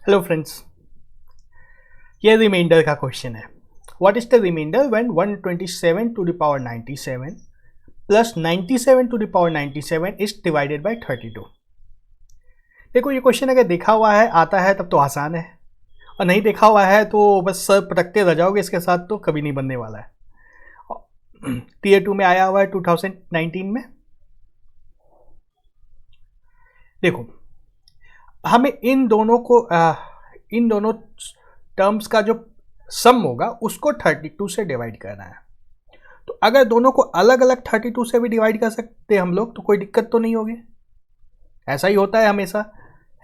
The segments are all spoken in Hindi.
हेलो फ्रेंड्स, ये रिमाइंडर का क्वेश्चन है. What is the reminder when 127 to the power 97 plus 97 to the power 97 is divided by 32. देखो, ये क्वेश्चन अगर देखा हुआ है आता है तब तो आसान है, और नहीं देखा हुआ है तो बस सर पटकते रह जाओगे इसके साथ, तो कभी नहीं बनने वाला है. टीयर 2 में आया हुआ है 2019 में. देखो, हमें इन दोनों टर्म्स का जो सम होगा उसको 32 से डिवाइड करना है. तो अगर दोनों को अलग अलग 32 से भी डिवाइड कर सकते हम लोग तो कोई दिक्कत तो नहीं होगी. ऐसा ही होता है हमेशा,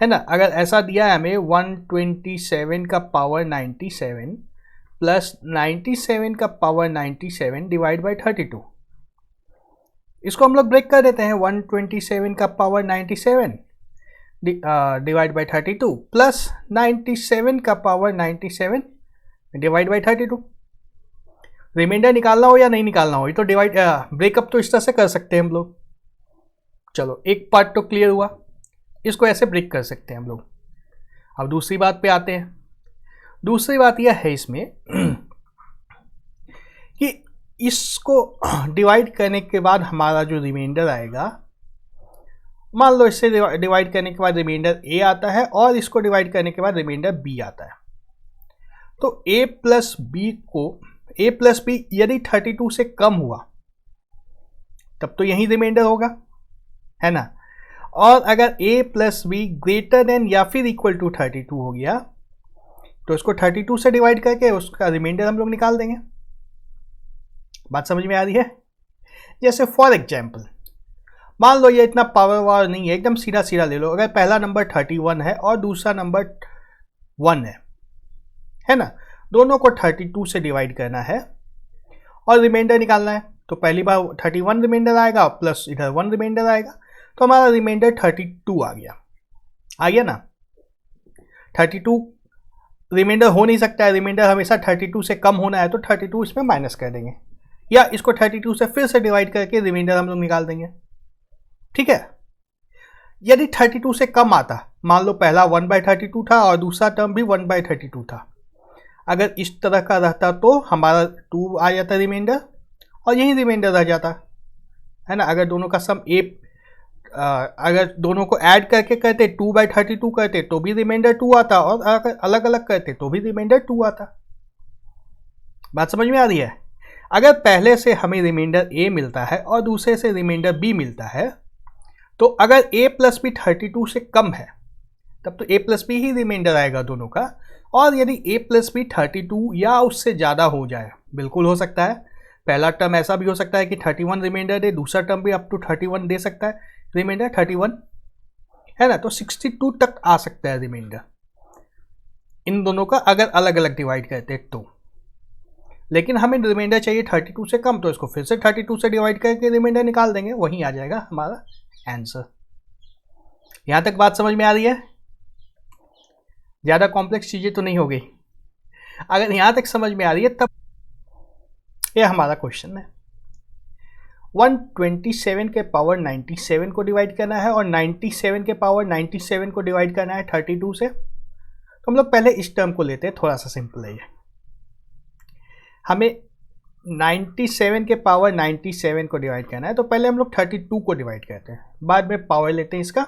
है ना. अगर ऐसा दिया है हमें 127 का पावर 97 प्लस 97 का पावर 97 डिवाइड बाई 32, इसको हम लोग ब्रेक कर देते हैं. 127 का पावर 97 डिवाइड बाई 32 प्लस 97 का पावर 97 डिवाइड बाई 32. रिमाइंडर निकालना हो या नहीं निकालना हो, ये तो डिवाइड ब्रेकअप तो इस तरह से कर सकते हैं हम लोग. चलो, एक पार्ट तो क्लियर हुआ, इसको ऐसे ब्रेक कर सकते हैं हम लोग. अब दूसरी बात पे आते हैं. दूसरी बात यह है इसमें कि इसको डिवाइड करने के बाद हमारा जो रिमाइंडर आएगा, मान लो इससे डिवाइड करने के बाद रिमाइंडर ए आता है और इसको डिवाइड करने के बाद रिमाइंडर बी आता है. तो ए प्लस बी यदि 32 से कम हुआ तब तो यही रिमाइंडर होगा, है ना. और अगर ए प्लस बी ग्रेटर देन या फिर इक्वल टू 32 हो गया तो इसको 32 से डिवाइड करके उसका रिमाइंडर हम लोग निकाल देंगे. बात समझ में आ रही है. जैसे फॉर एग्जाम्पल, मान लो ये इतना पावर वार नहीं है, एकदम सीधा सीधा ले लो. अगर पहला नंबर 31 है और दूसरा नंबर 1 है ना, दोनों को 32 से डिवाइड करना है और रिमाइंडर निकालना है. तो पहली बार 31 रिमाइंडर आएगा प्लस इधर 1 रिमाइंडर आएगा, तो हमारा रिमाइंडर 32 आ गया ना. 32 रिमाइंडर हो नहीं सकता है, रिमाइंडर हमेशा 32 से कम होना है, तो 32 इसमें माइनस कर देंगे या इसको 32 से फिर से डिवाइड करके रिमाइंडर हम लोग निकाल देंगे. ठीक है. यदि 32 से कम आता, मान लो पहला 1/32 था और दूसरा टर्म भी 1/32 था, अगर इस तरह का रहता तो हमारा 2 आ जाता रिमाइंडर और यही रिमाइंडर रह जाता, है ना. अगर दोनों का सम अगर दोनों को ऐड करके करते 2/32 करते तो भी रिमाइंडर 2 आता, और अगर अलग अलग करते तो भी रिमाइंडर 2 आता. बात समझ में आ रही है. अगर पहले से हमें रिमाइंडर ए मिलता है और दूसरे से रिमाइंडर बी मिलता है, तो अगर a प्लस बी 32 से कम है तब तो a प्लस बी ही रिमाइंडर आएगा दोनों का. और यदि a प्लस बी 32 या उससे ज़्यादा हो जाए, बिल्कुल हो सकता है, पहला टर्म ऐसा भी हो सकता है कि 31 रिमाइंडर दे, दूसरा टर्म भी अप टू 31 दे सकता है रिमाइंडर 31, है ना. तो 62 तक आ सकता है रिमाइंडर इन दोनों का अगर अलग अलग डिवाइड करते तो. लेकिन हमें रिमाइंडर चाहिए 32 से कम, तो इसको फिर से 32 से डिवाइड करके रिमाइंडर निकाल देंगे, वहीं आ जाएगा हमारा आंसर. यहां तक बात समझ में आ रही है. ज्यादा कॉम्प्लेक्स चीजें तो नहीं हो गई. अगर यहां तक समझ में आ रही है तब यह हमारा क्वेश्चन है. 127 के पावर 97 को डिवाइड करना है और 97 के पावर 97 को डिवाइड करना है 32 से. तो हम लोग पहले इस टर्म को लेते हैं, थोड़ा सा सिंपल है ये. हमें 97 के पावर 97 को डिवाइड करना है, तो पहले हम लोग 32 को डिवाइड करते हैं, बाद में पावर लेते हैं इसका.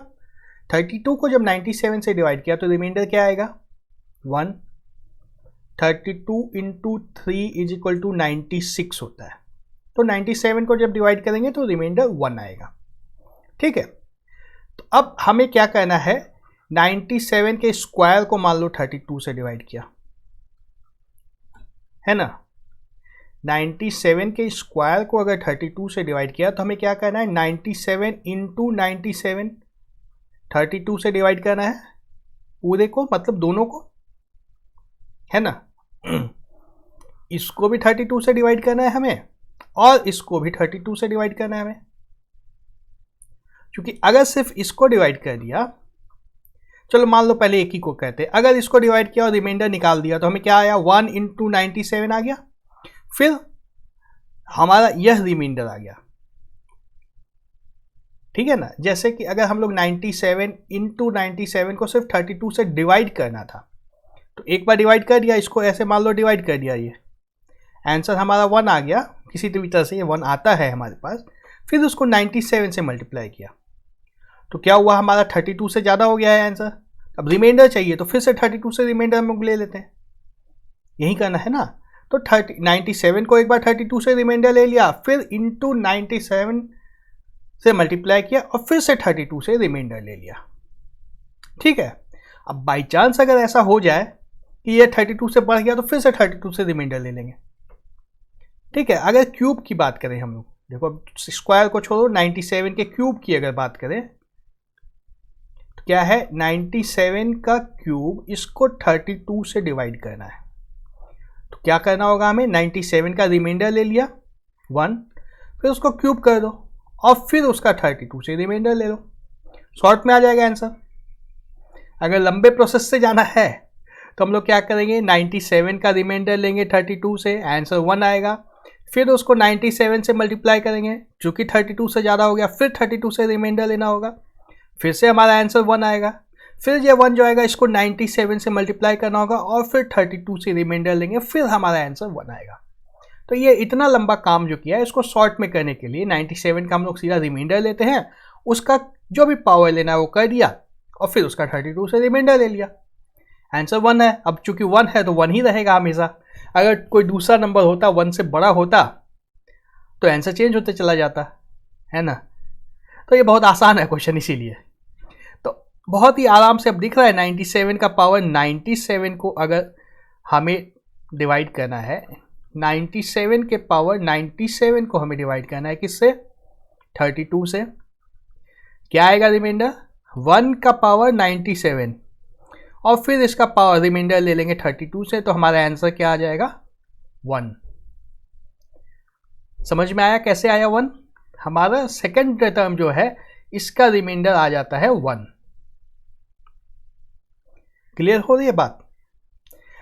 32 को जब 97 से डिवाइड किया तो रिमाइंडर क्या आएगा 1. 32 इंटू 3 इज इक्वल टू 96 होता है. तो 97 को जब डिवाइड करेंगे तो रिमाइंडर 1 आएगा. ठीक है. तो अब हमें क्या करना है, 97 के स्क्वायर को मान लो 32 से डिवाइड किया, है ना. 97 के स्क्वायर को अगर 32 से डिवाइड किया तो हमें क्या करना है, 97 इंटू 97 32 से डिवाइड करना है पूरे को, मतलब दोनों को, है ना. इसको भी 32 से डिवाइड करना है हमें और इसको भी 32 से डिवाइड करना है हमें. क्योंकि अगर सिर्फ इसको डिवाइड कर दिया, चलो मान लो पहले एक ही को कहते, अगर इसको डिवाइड किया और रिमाइंडर निकाल दिया तो हमें क्या आया 1 इंटू 97 आ गया, फिर हमारा यह रिमाइंडर आ गया. ठीक है ना। जैसे कि अगर हम लोग 97 इंटू 97 को सिर्फ 32 से डिवाइड करना था, तो एक बार डिवाइड कर दिया, इसको ऐसे मान लो डिवाइड कर दिया, ये आंसर हमारा 1 आ गया, किसी भी तरह से ये 1 आता है हमारे पास। फिर उसको 97 से मल्टीप्लाई किया, तो क्या हुआ, हमारा 32 से ज़्यादा हो गया है आंसर। अब रिमाइंडर चाहिए तो फिर से 32 से रिमाइंडर हम लोग ले लेते हैं, यही करना है ना। तो 97 को एक बार 32 से रिमाइंडर ले लिया, फिर इंटू 97 से मल्टीप्लाई किया और फिर से 32 से रिमाइंडर ले लिया। ठीक है, अब बाई चांस अगर ऐसा हो जाए कि ये 32 से बढ़ गया तो फिर से 32 से रिमाइंडर ले लेंगे। ठीक है, अगर क्यूब की बात करें हम लोग, देखो अब स्क्वायर को छोड़ो, 97 के क्यूब की अगर बात करें तो क्या है, 97 का क्यूब, इसको 32 से डिवाइड करना है। तो क्या करना होगा हमें, 97 का रिमाइंडर ले लिया 1, फिर उसको क्यूब कर दो और फिर उसका 32 से रिमाइंडर ले लो, शॉर्ट में आ जाएगा आंसर। अगर लंबे प्रोसेस से जाना है तो हम लोग क्या करेंगे, 97 का रिमाइंडर लेंगे 32 से, आंसर 1 आएगा, फिर उसको 97 से मल्टीप्लाई करेंगे, जो कि 32 से ज़्यादा हो गया, फिर 32 से रिमाइंडर लेना होगा, फिर से हमारा आंसर 1 आएगा, फिर ये 1 जो आएगा इसको 97 से मल्टीप्लाई करना होगा और फिर 32 से रिमाइंडर लेंगे, फिर हमारा आंसर 1 आएगा। तो ये इतना लंबा काम जो किया है, इसको शॉर्ट में करने के लिए 97 का हम लोग सीधा रिमाइंडर लेते हैं, उसका जो भी पावर लेना है वो कर दिया और फिर उसका 32 से रिमाइंडर ले लिया, आंसर 1 है। अब चूंकि 1 है तो 1 ही रहेगा हमेशा। अगर कोई दूसरा नंबर होता, 1 से बड़ा होता, तो आंसर चेंज होते चला जाता है ना। तो ये बहुत आसान है क्वेश्चन, इसीलिए तो बहुत ही आराम से अब दिख रहा है। 97 का पावर 97 को अगर हमें डिवाइड करना है, 97 के पावर 97 को हमें डिवाइड करना है किससे, 32 से, क्या आएगा रिमाइंडर, 1 का पावर 97 और फिर इसका पावर रिमाइंडर ले लेंगे 32 से, तो हमारा आंसर क्या आ जाएगा, 1। समझ में आया कैसे आया 1? हमारा सेकंड टर्म जो है इसका रिमाइंडर आ जाता है 1। क्लियर हो रही है बात?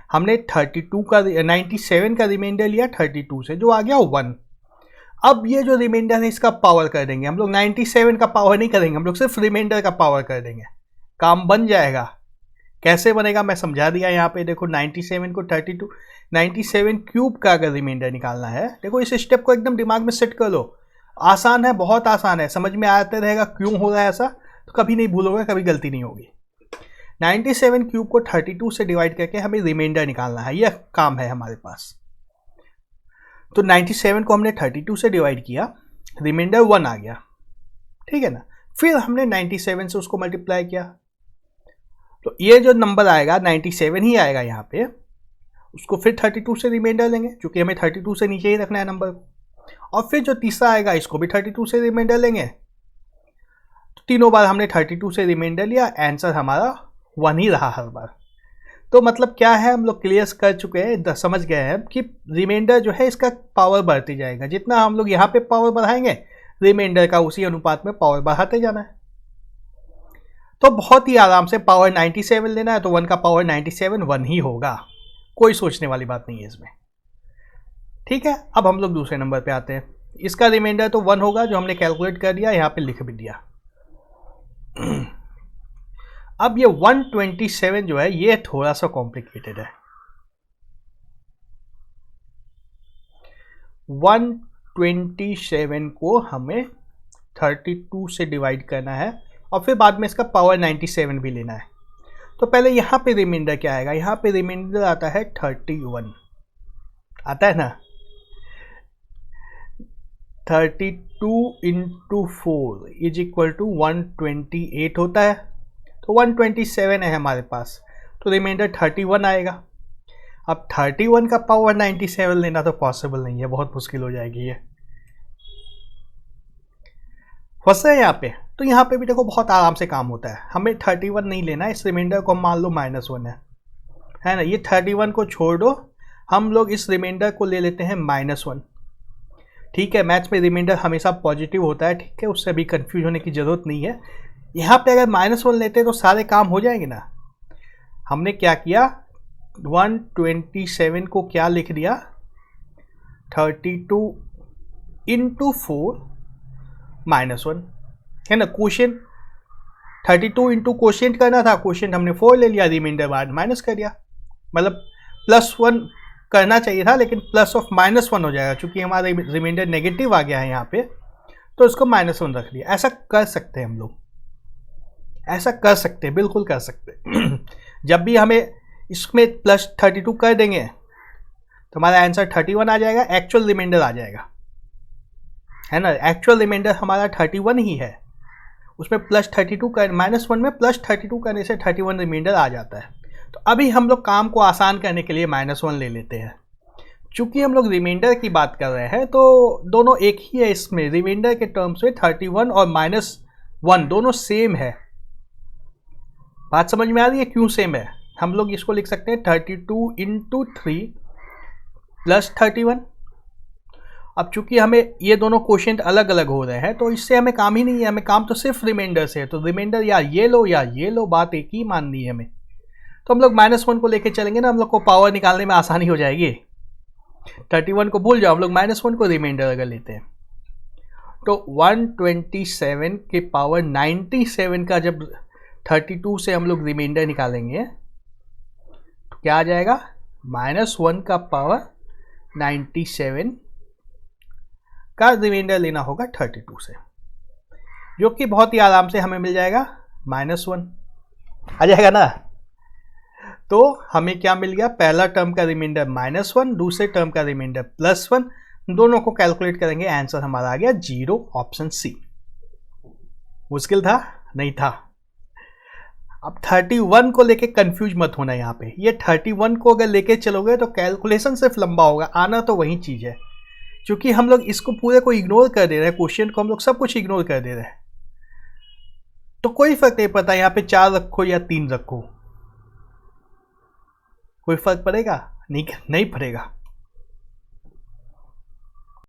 हमने 97 का रिमाइंडर लिया 32 से, जो आ गया 1। अब ये जो रिमाइंडर है इसका पावर कर देंगे हम लोग, 97 का पावर नहीं करेंगे हम लोग, सिर्फ रिमाइंडर का पावर कर देंगे, काम बन जाएगा। कैसे बनेगा मैं समझा दिया यहाँ पे। देखो 97 को 32, 97 क्यूब का अगर रिमाइंडर निकालना है, देखो इस स्टेप को एकदम दिमाग में सेट कर लो, आसान है, बहुत आसान है, समझ में आते रहेगा क्यों हो रहा है ऐसा, तो कभी नहीं भूलोगे, कभी गलती नहीं होगी। 97 क्यूब को 32 से डिवाइड करके हमें रिमाइंडर निकालना है, यह काम है हमारे पास। तो 97 को हमने 32 से डिवाइड किया, रिमाइंडर 1 आ गया, ठीक है ना। फिर हमने 97 से उसको मल्टीप्लाई किया, तो ये जो नंबर आएगा 97 ही आएगा यहाँ पे, उसको फिर 32 से रिमाइंडर लेंगे, क्योंकि हमें 32 से नीचे ही रखना है नंबर को, और फिर जो तीसरा आएगा इसको भी 32 से रिमाइंडर लेंगे। तो तीनों बार हमने 32 से रिमाइंडर लिया, आंसर हमारा 1 ही रहा हर बार। तो मतलब क्या है, हम लोग क्लियर कर चुके हैं, समझ गए हैं कि रिमाइंडर जो है इसका पावर बढ़ते जाएगा, जितना हम लोग यहाँ पे पावर बढ़ाएंगे रिमाइंडर का उसी अनुपात में पावर बढ़ाते जाना है। तो बहुत ही आराम से पावर 97 लेना है, तो 1 का पावर 97 1 ही होगा, कोई सोचने वाली बात नहीं है इसमें। ठीक है, अब हम लोग दूसरे नंबर पे आते हैं। इसका रिमाइंडर तो 1 होगा, जो हमने कैलकुलेट कर दिया, यहाँ पे लिख भी दिया। अब ये 127 जो है ये थोड़ा सा कॉम्प्लिकेटेड है। 127 को हमें 32 से डिवाइड करना है और फिर बाद में इसका पावर 97 भी लेना है। तो पहले यहाँ पे रिमाइंडर क्या आएगा, यहाँ पे रिमाइंडर आता है 31, आता है ना। 32 इंटू 4 इज इक्वल टू 128 होता है, तो 127 है हमारे पास, तो रिमाइंडर 31 आएगा। अब 31 का पावर 97 लेना तो पॉसिबल नहीं है, बहुत मुश्किल हो जाएगी ये, फंस रहे हैं यहाँ पे। तो यहाँ पे भी देखो बहुत आराम से काम होता है, हमें 31 नहीं लेना है, इस रिमाइंडर को मान लो -1 है ना, ये 31 को छोड़ दो, हम लोग इस रिमाइंडर को ले लेते हैं -1। ठीक है, मैथ्स में रिमाइंडर हमेशा पॉजिटिव होता है, ठीक है, उससे भी कंफ्यूज होने की ज़रूरत नहीं है। यहाँ पे अगर -1 लेते तो सारे काम हो जाएंगे ना। हमने क्या किया, 127 को क्या लिख दिया, 32 इंटू 4 -1, है ना। क्वोशिएंट 32 इंटू क्वोशिएंट करना था, क्वोशिएंट हमने 4 ले लिया, रिमाइंडर बाद माइनस कर दिया, मतलब +1 करना चाहिए था लेकिन +(-1) हो जाएगा, क्योंकि हमारा रिमाइंडर नेगेटिव आ गया है यहाँ पे, तो इसको -1 रख लिया। ऐसा कर सकते हैं हम लोग, ऐसा कर सकते हैं, बिल्कुल कर सकते हैं। जब भी हमें इसमें +32 कर देंगे तो हमारा आंसर 31 आ जाएगा, एक्चुअल रिमाइंडर आ जाएगा, है ना। एक्चुअल रिमाइंडर हमारा 31 ही है, उसमें +32 कर -1 में +32 करने से 31 रिमाइंडर आ जाता है। तो अभी हम लोग काम को आसान करने के लिए -1 ले लेते हैं। चूंकि हम लोग रिमाइंडर की बात कर रहे हैं तो दोनों एक ही है, इसमें रिमाइंडर के टर्म्स में 31 और -1 दोनों सेम है। बात समझ में आ रही है क्यों सेम है? हम लोग इसको लिख सकते हैं 32 इंटू 3 + 31। अब चूंकि हमें ये दोनों क्वोशिएंट अलग अलग हो रहे हैं तो इससे हमें काम ही नहीं है, हमें काम तो सिर्फ रिमाइंडर से है। तो रिमाइंडर या ये लो या ये लो, बात एक ही माननी है हमें। तो हम लोग -1 को लेके चलेंगे ना, हम लोग को पावर निकालने में आसानी हो जाएगी। 31 को भूल जाओ, हम लोग -1 को रिमाइंडर अगर लेते हैं तो 127 के पावर 97 का जब 32 से हम लोग रिमाइंडर निकालेंगे तो क्या आ जाएगा, -1 का पावर 97 का रिमाइंडर लेना होगा 32 से, जो कि बहुत ही आराम से हमें मिल जाएगा, -1 आ जाएगा ना। तो हमें क्या मिल गया, पहला टर्म का रिमाइंडर -1, दूसरे टर्म का रिमाइंडर +1, दोनों को कैलकुलेट करेंगे, आंसर हमारा आ गया 0, ऑप्शन सी। मुश्किल था? नहीं था। अब 31 को लेके कंफ्यूज मत होना यहाँ पे, ये 31 को अगर लेके चलोगे तो कैलकुलेशन सिर्फ लंबा होगा, आना तो वही चीज़ है। क्योंकि हम लोग इसको पूरे को इग्नोर कर दे रहे हैं, क्वेश्चन को हम लोग सब कुछ इग्नोर कर दे रहे हैं, तो कोई फर्क नहीं पड़ता यहाँ पे 4 रखो या 3 रखो, कोई फर्क पड़ेगा? नहीं पड़ेगा।